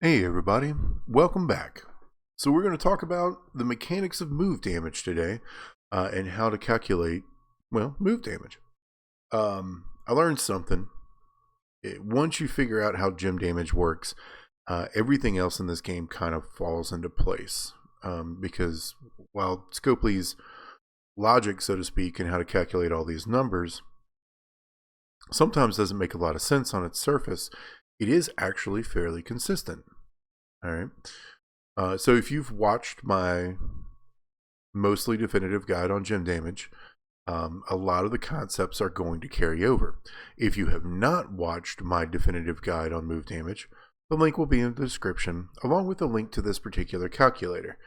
Hey everybody, welcome back. So we're going to talk about the mechanics of move damage today and how to calculate, well, move damage. I learned something. Once you figure out how gem damage works, everything else in this game kind of falls into place. Because while Scopely's logic, so to speak, and how to calculate all these numbers sometimes doesn't make a lot of sense on its surface, it is actually fairly consistent. All right. So if you've watched my mostly definitive guide on gem damage, a lot of the concepts are going to carry over. If you have not watched my definitive guide on move damage, the link will be in the description, along with a link to this particular calculator.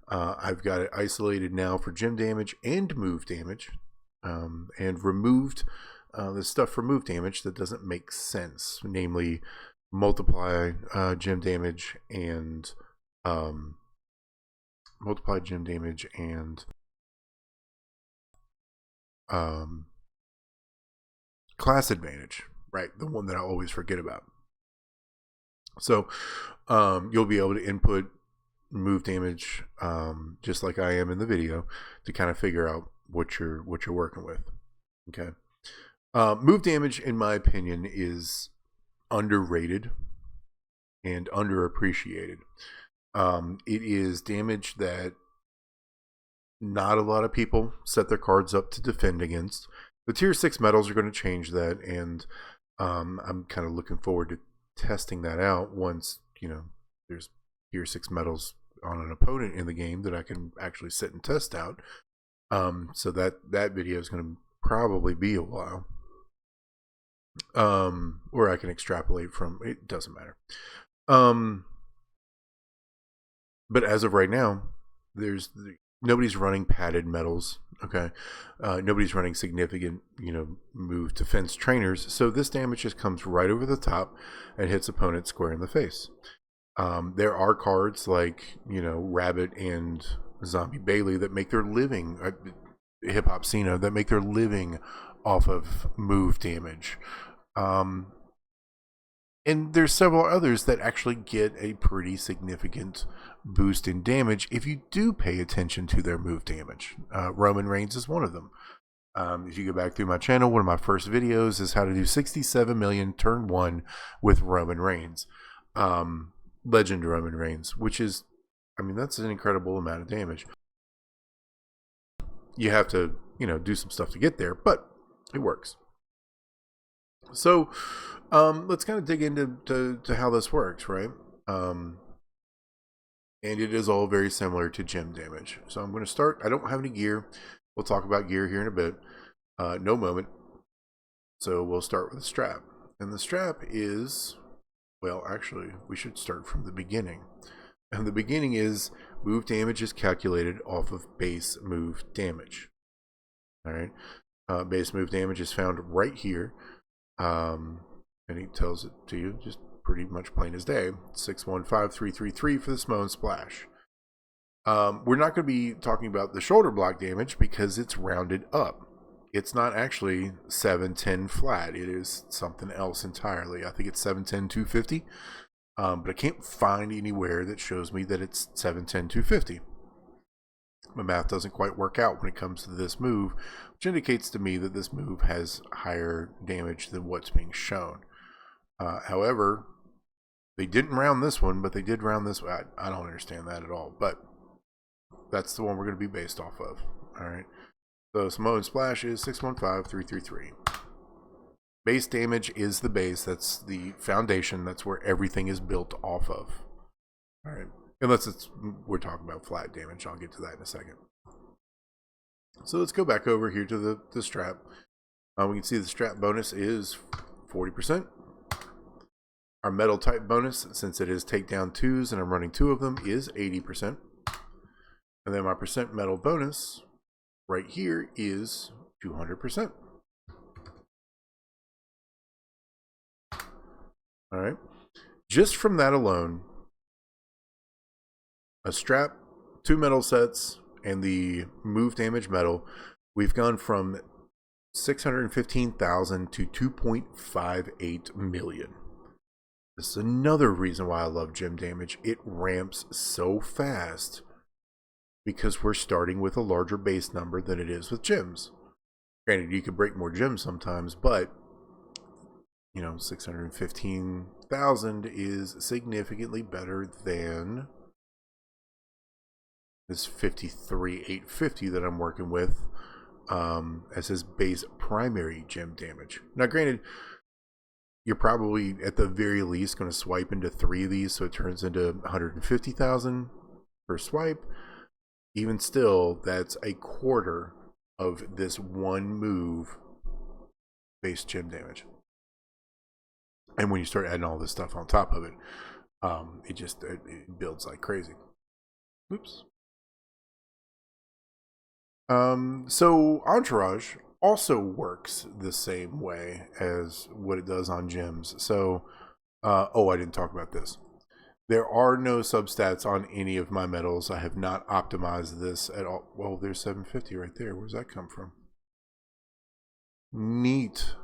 I've got it isolated now for gem damage and move damage, and removed the stuff for move damage that doesn't make sense, namely multiply gem damage and multiply gem damage and class advantage, right? The one that I always forget about. So you'll be able to input move damage just like I am in the video to kind of figure out what you're working with. Okay. Move damage, in my opinion, is underrated and underappreciated. It is damage that not a lot of people set their cards up to defend against. The tier 6 medals are going to change that, and I'm kind of looking forward to testing that out once, there's tier 6 medals on an opponent in the game that I can actually sit and test out. So that video is going to probably be a while. Or I can extrapolate from, it doesn't matter. But as of right now, nobody's running padded medals. Okay. Nobody's running significant, move defense trainers. So this damage just comes right over the top and hits opponents square in the face. There are cards like, Rabbit and Zombie Bailey that make their living, Hip Hop Cena, that make their living off of move damage. And there's several others that actually get a pretty significant boost in damage if you do pay attention to their move damage. Roman Reigns is one of them. If you go back through my channel, one of my first videos is how to do 67 million turn 1 with Roman Reigns. Legend Roman Reigns, which is, that's an incredible amount of damage. You have to, do some stuff to get there, but it works. So let's kind of dig into how this works, right? And it is all very similar to gem damage. So I'm going to start. I don't have any gear. We'll talk about gear here in a bit. No moment. So we'll start with the strap. And the strap is, well, actually, we should start from the beginning. And the beginning is move damage is calculated off of base move damage. All right. Base move damage is found right here. And he tells it to you just pretty much plain as day. 615333 for the Samoan Splash. We're not going to be talking about the shoulder block damage because it's rounded up. It's not actually 710 flat. It is something else entirely. I think it's 710 250. But I can't find anywhere that shows me that it's 710 250. My math doesn't quite work out when it comes to this move, which indicates to me that this move has higher damage than what's being shown. However, they didn't round this one, but they did round this one. I don't understand that at all, but that's the one we're going to be based off of. All right. So Samoan Splash is 615333. Base damage is the base. That's the foundation. That's where everything is built off of. All right. Unless we're talking about flat damage. I'll get to that in a second. So let's go back over here to the strap. We can see the strap bonus is 40%. Our metal type bonus, since it is takedown 2s and I'm running 2 of them, is 80%. And then my percent metal bonus right here is 200%. All right. Just from that alone, a strap, 2 metal sets, and the move damage metal, we've gone from 615,000 to 2.58 million. This is another reason why I love gem damage. It ramps so fast because we're starting with a larger base number than it is with gems. Granted, you could break more gems sometimes, but 615,000 is significantly better than this 53,850 that I'm working with as his base primary gem damage. Now, granted, you're probably at the very least going to swipe into 3 of these, so it turns into 150,000 per swipe. Even still, that's a quarter of this one move base gem damage. And when you start adding all this stuff on top of it, it builds like crazy. Oops. So Entourage also works the same way as what it does on gems. So, I didn't talk about this. There are no substats on any of my medals. I have not optimized this at all. Well, there's 750 right there. Where does that come from? Neat.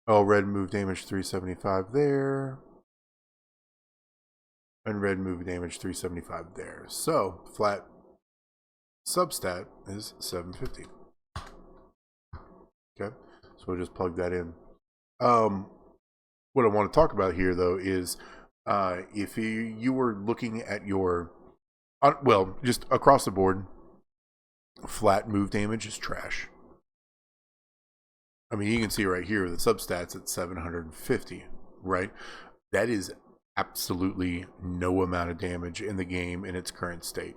Oh, red move damage 375 there. And red move damage 375 there. So, flat substat is 750. Okay, so we'll just plug that in. What I want to talk about here, though, is if you were looking at your, just across the board, flat move damage is trash. I mean, you can see right here the substats at 750, right? That is absolutely no amount of damage in the game in its current state.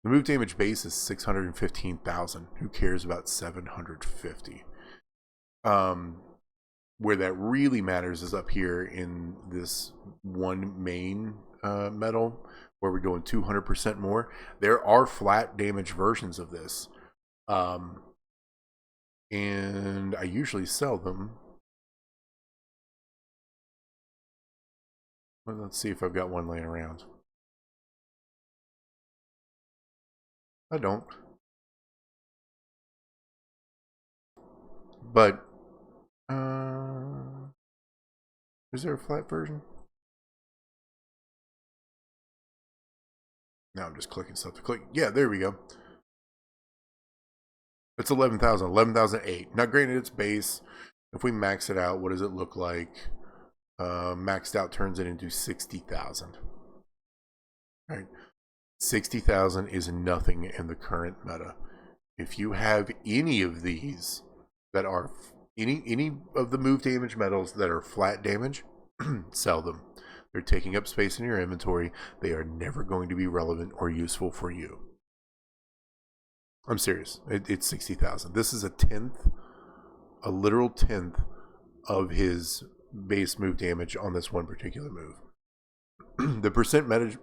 The move damage base is 615,000. Who cares about 750? Where that really matters is up here in this one main medal, where we're doing 200% more. There are flat damage versions of this. And I usually sell them. Well, let's see if I've got one laying around. I don't. But, is there a flat version? Now I'm just clicking stuff to click. Yeah, there we go. It's 11,000, 11,008. Now, granted, it's base. If we max it out, what does it look like? Maxed out turns it into 60,000. All right. 60,000 is nothing in the current meta. If you have any of these that are any of the move damage medals that are flat damage, sell them. They're taking up space in your inventory. They are never going to be relevant or useful for you. I'm serious. It's 60,000. This is a literal tenth of his base move damage on this one particular move. The percent metal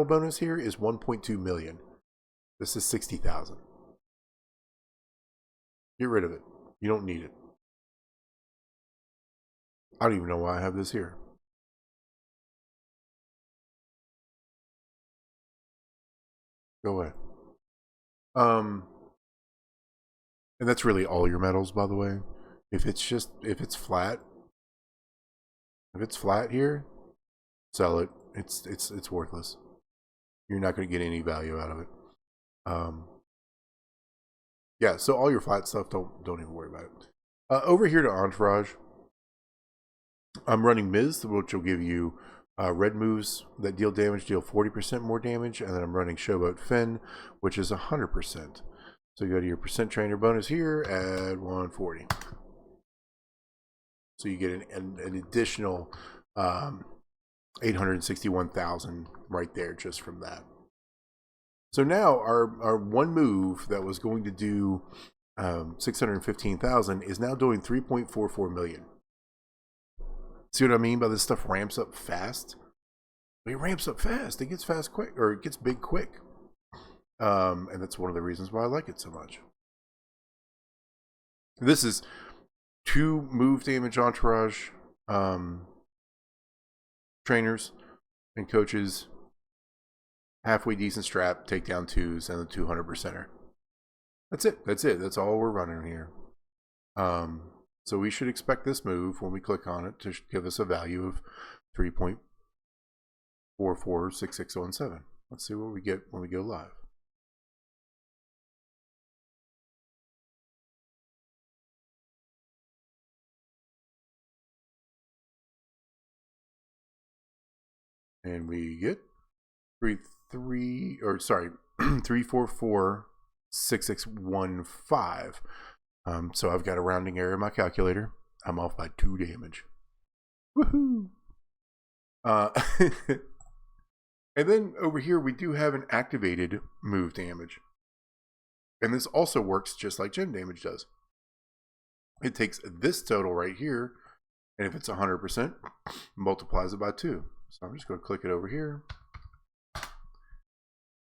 bonus here is 1.2 million. This is 60,000. Get rid of it. You don't need it. I don't even know why I have this here. Go away. And that's really all your medals, by the way. If it's flat here, sell it. It's worthless. You're not going to get any value out of it. Yeah, so all your flat stuff, don't even worry about it. Over here to Entourage, I'm running Miz, which will give you red moves that deal damage, deal 40% more damage, and then I'm running Showboat Finn, which is 100%. So you go to your percent trainer bonus here at 140. So you get an additional 861,000 right there just from that. So now our one move that was going to do 615,000 is now doing 3.44 million. See what I mean by this stuff ramps up fast? It ramps up fast. It gets fast quick, or it gets big quick. And that's one of the reasons why I like it so much. This is 2 move damage Entourage trainers and coaches, halfway decent strap, takedown 2s, and the 200%er. That's it. That's all we're running here. So we should expect this move when we click on it to give us a value of 3.446617. Let's see what we get when we go live. And we get 3446615. So I've got a rounding error in my calculator. I'm off by 2 damage. Woohoo! And then over here we do have an activated move damage. And this also works just like gem damage does. It takes this total right here, and if it's 100%, multiplies it by 2. So I'm just going to click it over here.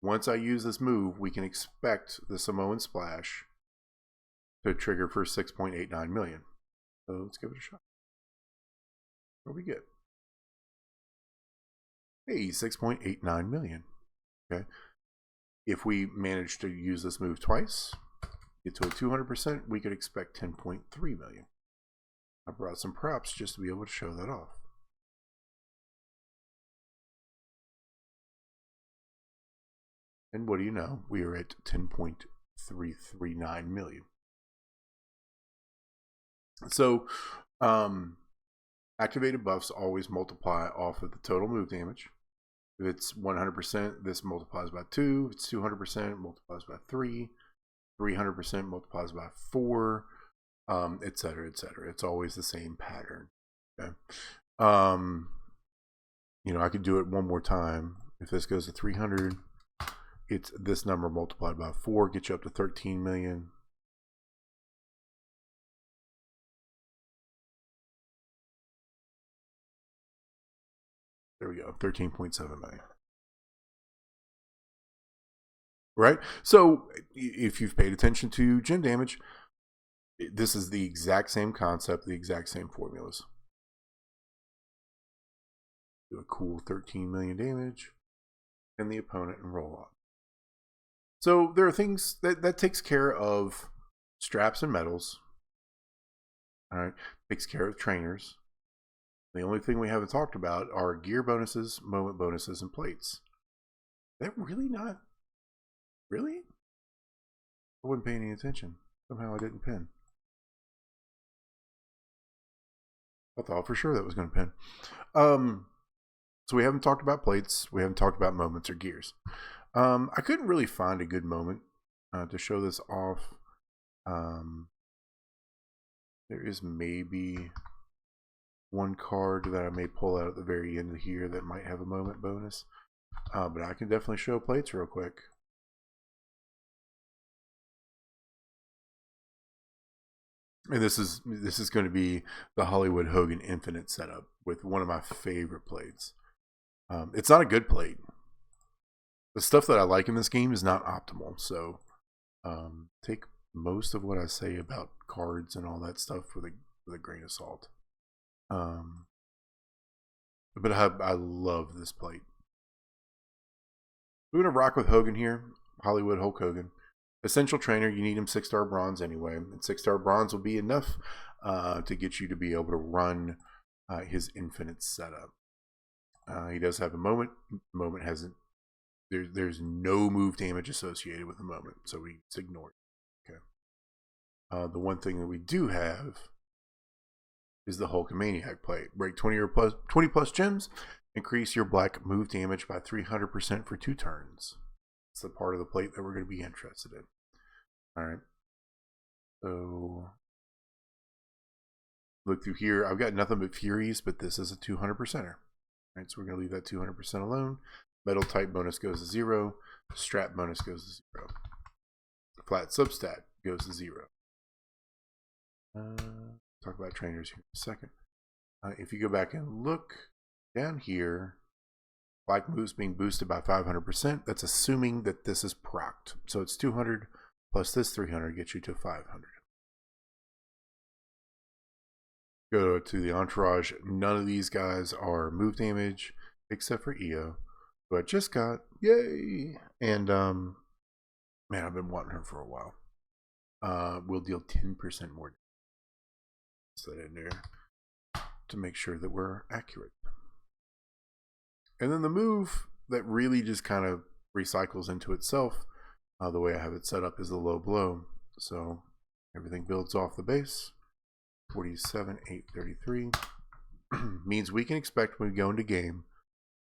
Once I use this move, we can expect the Samoan Splash to trigger for 6.89 million. So let's give it a shot. What do we get? Hey, 6.89 million. Okay. If we manage to use this move twice, get to a 200%, we could expect 10.3 million. I brought some props just to be able to show that off. And what do you know? We are at 10.339 million. So, activated buffs always multiply off of the total move damage. If it's 100%, this multiplies by 2. If it's 200%, multiplies by 3. 300% multiplies by 4, etc., etc. It's always the same pattern. Okay. You know, I could do it one more time. If this goes to 300, it's this number multiplied by 4, gets you up to 13 million. There we go, 13.7 million. Right? So if you've paid attention to gem damage, this is the exact same concept, the exact same formulas. Do a cool 13 million damage, and the opponent and roll on. So there are things that takes care of straps and medals. All right, takes care of trainers. The only thing we haven't talked about are gear bonuses, moment bonuses, and plates. They're really not. Really? I wasn't paying any attention. Somehow I didn't pin. I thought for sure that was going to pin. So we haven't talked about plates. We haven't talked about moments or gears. I couldn't really find a good moment to show this off. There is maybe one card that I may pull out at the very end of here that might have a moment bonus. But I can definitely show plates real quick. And this is going to be the Hollywood Hogan Infinite setup with one of my favorite plates. It's not a good plate. The stuff that I like in this game is not optimal. So take most of what I say about cards and all that stuff with a grain of salt. But I love this plate. We're going to rock with Hogan here. Hollywood Hulk Hogan. Essential trainer, you need him 6-star bronze anyway. And 6-star bronze will be enough to get you to be able to run his infinite setup. He does have a moment. The moment hasn't. There's no move damage associated with the moment, so we ignore it. Okay. The one thing that we do have is the Hulkamaniac plate. Break 20 plus gems. Increase your black move damage by 300% for 2 turns. It's the part of the plate that we're going to be interested in. All right. So look through here. I've got nothing but Furies, but this is a 200%er. All right, so we're going to leave that 200% alone. Metal type bonus goes to 0. Strap bonus goes to 0. Flat substat goes to 0. Talk about trainers here in a second. If you go back and look down here, black moves being boosted by 500%. That's assuming that this is procced. So it's 200 plus this 300 gets you to 500. Go to the entourage. None of these guys are move damage except for EO, who I just got. Yay! And man, I've been wanting her for a while. We'll deal 10% more. Put that in there to make sure that we're accurate. And then the move that really just kind of recycles into itself, the way I have it set up, is the low blow. So everything builds off the base. 47,833 means we can expect when we go into game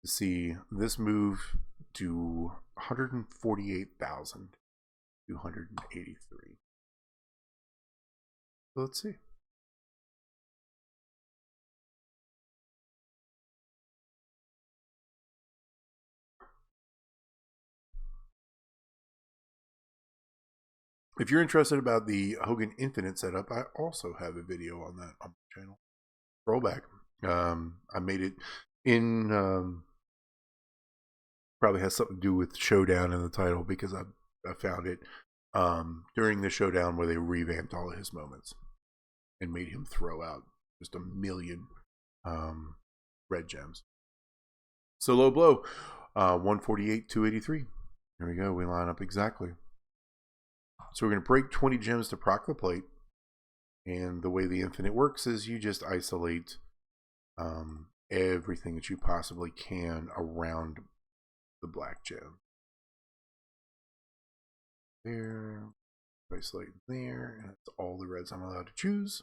to see this move do 148,283. So let's see. If you're interested about the Hogan Infinite setup, I also have a video on that on my channel. Roll back. I made it in, probably has something to do with Showdown in the title, because I found it during the Showdown where they revamped all of his moments and made him throw out just a million red gems. So low blow, 148,283. There we go. We line up exactly. So we're going to break 20 gems to proc the plate. And the way the Infinite works is you just isolate everything that you possibly can around the black gem. There, isolate there, and that's all the reds I'm allowed to choose.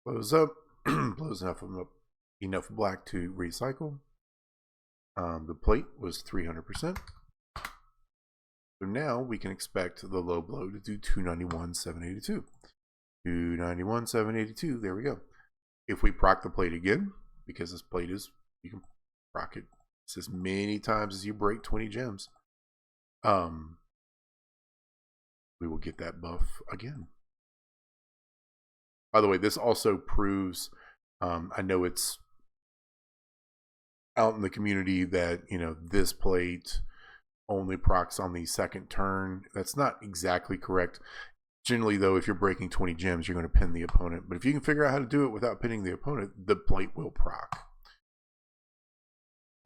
Blows up, blows enough of them up, enough black to recycle. The plate was 300%. So now we can expect the low blow to do 291,782. 291,782, there we go. If we proc the plate again, because this plate is, you can proc it as many times as you break 20 gems, we will get that buff again. By the way, this also proves, I know it's out in the community that, you know, this plate only procs on the second turn. That's not exactly correct. Generally, though, if you're breaking 20 gems, you're going to pin the opponent. But if you can figure out how to do it without pinning the opponent, the plate will proc.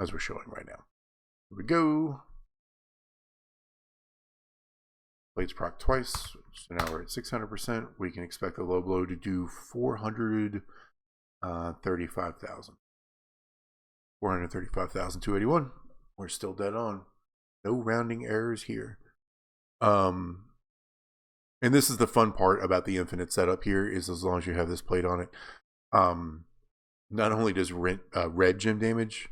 As we're showing right now. Here we go. Plates proc twice. So now we're at 600%. We can expect the low blow to do 435,000. 435,281. We're still dead on. No rounding errors here. And this is the fun part about the Infinite setup here, is as long as you have this plate on it, not only does red gem damage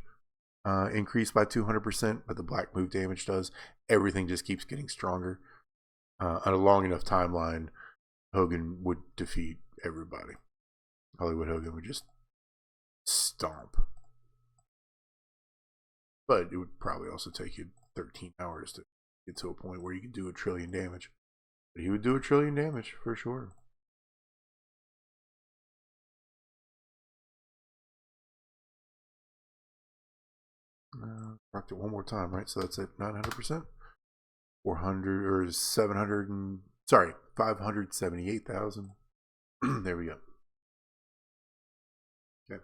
increase by 200%, but the black move damage does. Everything just keeps getting stronger. On a long enough timeline, Hogan would defeat everybody. Hollywood Hogan would just stomp. But it would probably also take you 13 hours to get to a point where you could do 1 trillion damage. But he would do 1 trillion damage for sure. Rocked it one more time, right? So that's at 900%. 400 or 700 and sorry, 578,000. There we go. Okay.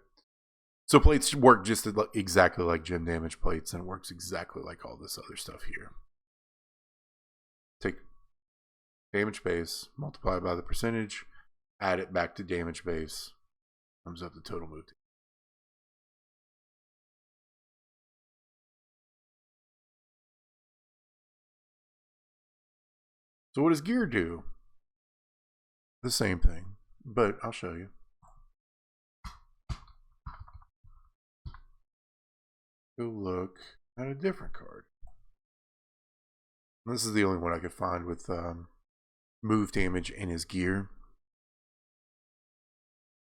So plates work just exactly like gem damage plates, and it works exactly like all this other stuff here. Take damage base, multiply by the percentage, add it back to damage base, comes up the total move. So what does gear do? The same thing, but I'll show you. Go look at a different card. This is the only one I could find with move damage in his gear.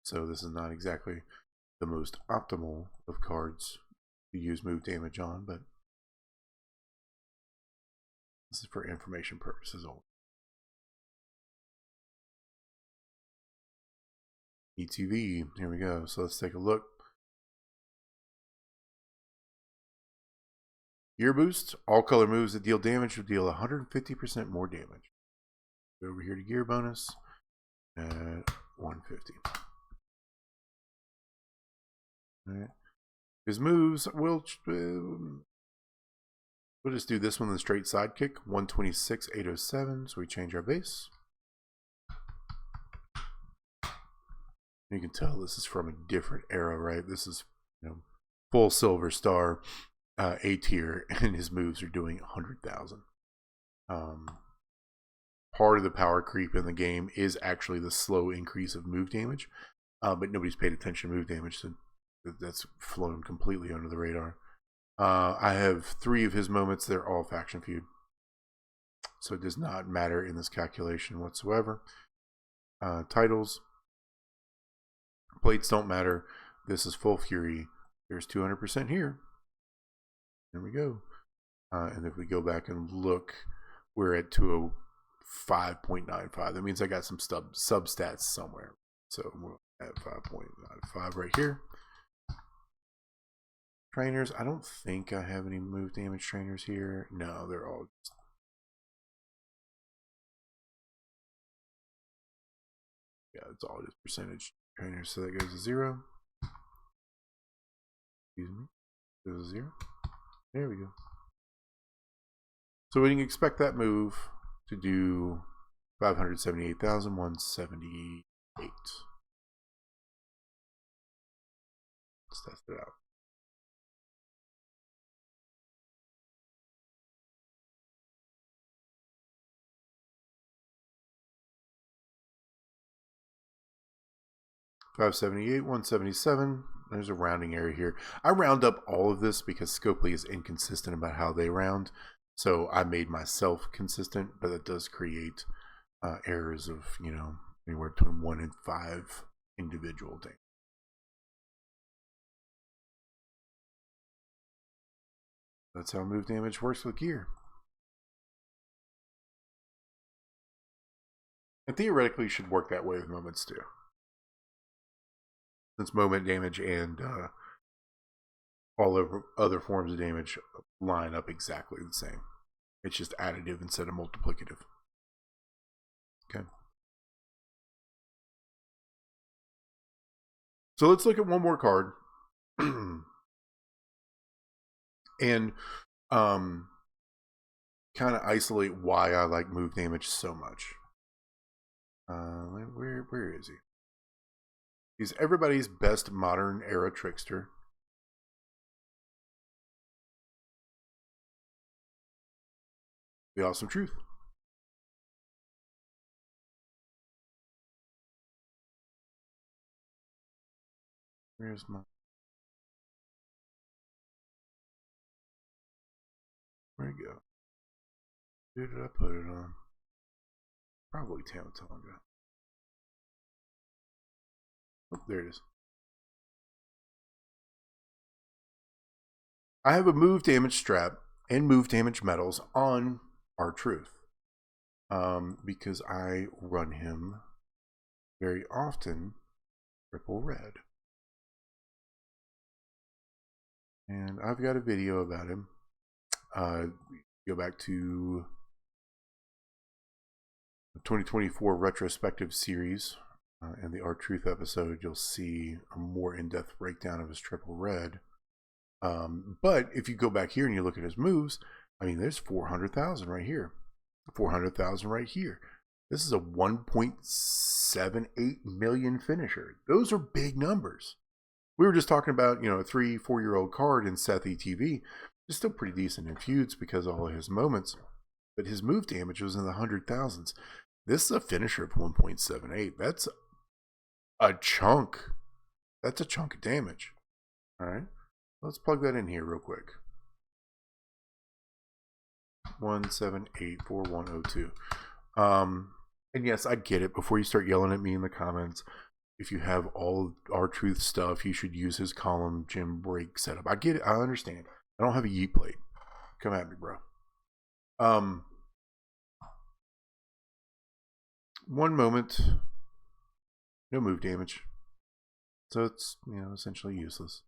So this is not exactly the most optimal of cards to use move damage on, but this is for information purposes only. ETV, here we go. So let's take a look. Gear boost, all color moves that deal damage will deal 150% more damage. Go over here to gear bonus at 150. All right. His moves, we'll just do this one, the straight sidekick, 126,807. So we change our base. You can tell this is from a different era, right? This is, you know, full silver star, A tier, and his moves are doing 100,000. Part of the power creep in the game is actually the slow increase of move damage, but nobody's paid attention to move damage, so that's flown completely under the radar. I have 3 of his moments. They're all faction feud, so it does not matter in this calculation whatsoever. Titles, plates don't matter. This is full fury. There's 200% here. There we go. And if we go back and look, we're at 205.95. That means I got some substats somewhere. So we're at 5.95 right here. Trainers, I don't think I have any move damage trainers here. No, they're all just... yeah, it's all just percentage trainers. So that goes to 0. Excuse me. Goes to 0. There we go. So we can expect that move to do 578,178. Let's test it out. $578, 177. There's a rounding error here. I round up all of this because Scopely is inconsistent about how they round. So I made myself consistent, but that does create errors of, you know, anywhere between 1 and 5 individual damage. That's how move damage works with gear. And theoretically should work that way with moments too. Since moment damage and all over other forms of damage line up exactly the same. It's just additive instead of multiplicative. Okay. So let's look at one more card. And kind of isolate why I like move damage so much. Where is he? He's everybody's best modern era trickster. The Awesome Truth. Where's my... where'd it go? Where did I put it on? Probably Tamatonga. Oh, there it is. I have a move damage strap and move damage medals on R-Truth because I run him very often triple red. And I've got a video about him. Go back to the 2024 retrospective series and the R-Truth episode. You'll see a more in-depth breakdown of his triple red. But if you go back here and you look at his moves, I mean, there's 400,000 right here, 400,000 right here. This is a 1.78 million finisher. Those are big numbers. We were just talking about, you know, a 3-4-year-old card in Seth ETV. It's still pretty decent in feuds because of all of his moments, but his move damage was in the 100,000s. This is a finisher of 1.78. That's a chunk. That's a chunk of damage. All right. Let's plug that in here real quick. 1784102. And yes, I get it. Before you start yelling at me in the comments, if you have all R-Truth stuff, you should use his column gym break setup. I get it. I understand. I don't have a yeet plate. Come at me, bro. One moment. No move damage. So it's, you know, essentially useless.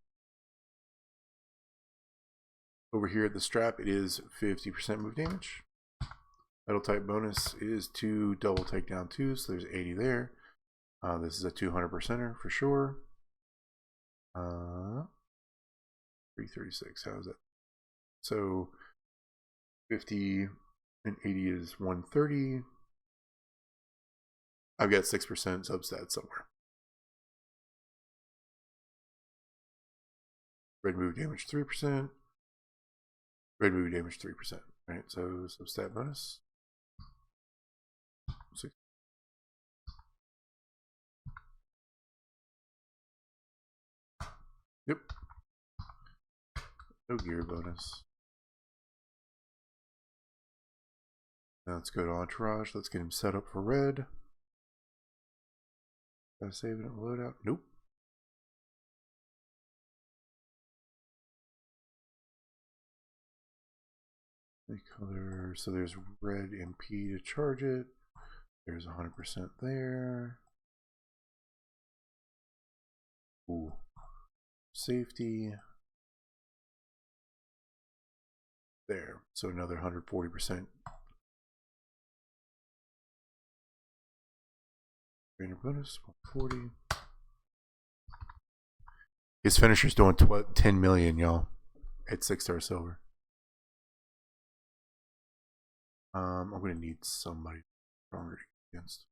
Over here at the strap, it is 50% move damage. Metal type bonus is 2 double takedown 2, so there's 80 there. This is a 200%er for sure. 336, how is that? So 50 and 80 is 130. I've got 6% substat somewhere. Red move damage 3%. Red move damage 3%. Alright, so stat bonus. 6. Yep. No gear bonus. Now let's go to Entourage. Let's get him set up for red. Gotta save it and load out. Nope. The color. So there's red MP to charge it. There's 100% there. Ooh. Safety. There. So another 140%. Trainer bonus 140. His finisher's doing 10 million, y'all. At 6-star silver. I'm gonna need somebody stronger against.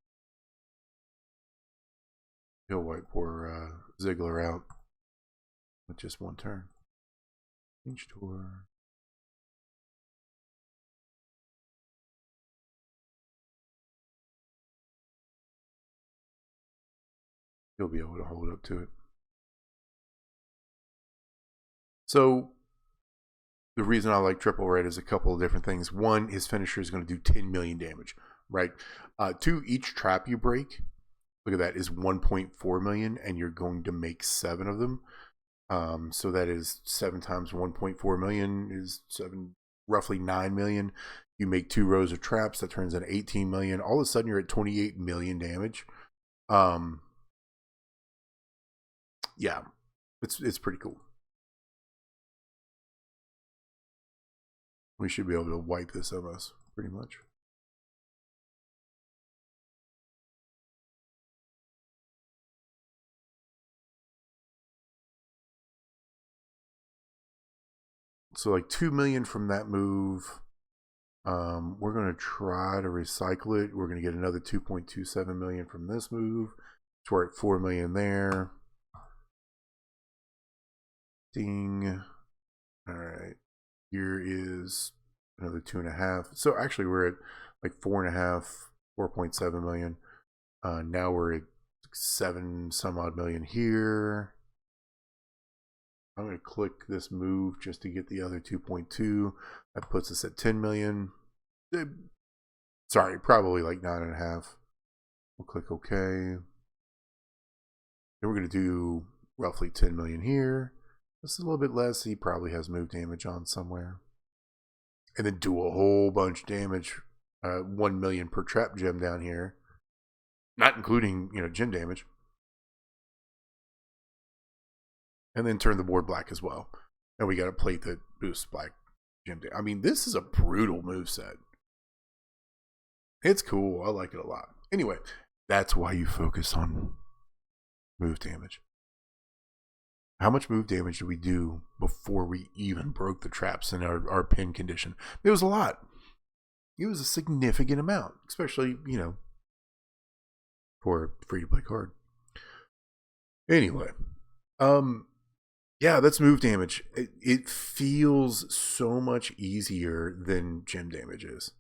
He'll wipe poor Ziggler out with just one turn. Change tour. He'll be able to hold up to it. So the reason I like triple red is a couple of different things. One, his finisher is going to do 10 million damage, right? 2, each trap you break, look at that, is 1.4 million, and you're going to make 7 of them. So that is 7 times 1.4 million is roughly 9 million. You make 2 rows of traps, that turns into 18 million. All of a sudden, you're at 28 million damage. Yeah, it's pretty cool. We should be able to wipe this of us, pretty much. So like 2 million from that move. We're going to try to recycle it. We're going to get another 2.27 million from this move. So we're at 4 million there. Ding. All right. Here is another 2.5. So actually we're at like 4.5, 4.7 million. Now we're at 7 some odd million here. I'm going to click this move just to get the other 2.2. That puts us at 10 million. Sorry, probably like 9.5. We'll click OK. Then we're going to do roughly 10 million here. This is a little bit less. He probably has move damage on somewhere. And then do a whole bunch of damage. 1 million per trap gem down here. Not including, gem damage. And then turn the board black as well. And we got a plate that boosts black gem damage. I mean, this is a brutal moveset. It's cool. I like it a lot. Anyway, that's why you focus on move damage. How much move damage did we do before we even broke the traps in our pin condition? It was a lot. It was a significant amount, especially, for a free-to-play card. Anyway, yeah, that's move damage. It feels so much easier than gem damage is,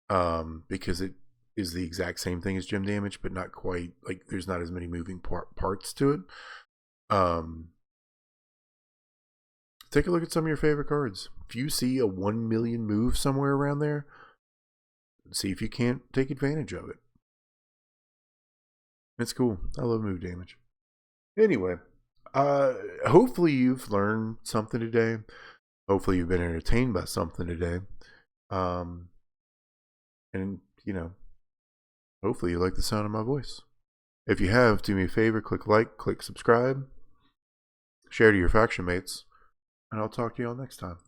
because it is the exact same thing as gem damage, but not quite. Like, there's not as many moving parts to it. Take a look at some of your favorite cards. If you see a 1 million move somewhere around there, see if you can't take advantage of it. It's cool. I love move damage. Anyway, hopefully you've learned something today. Hopefully you've been entertained by something today. And, hopefully you like the sound of my voice. If you have, do me a favor, click like, click subscribe, share to your faction mates. And I'll talk to you all next time.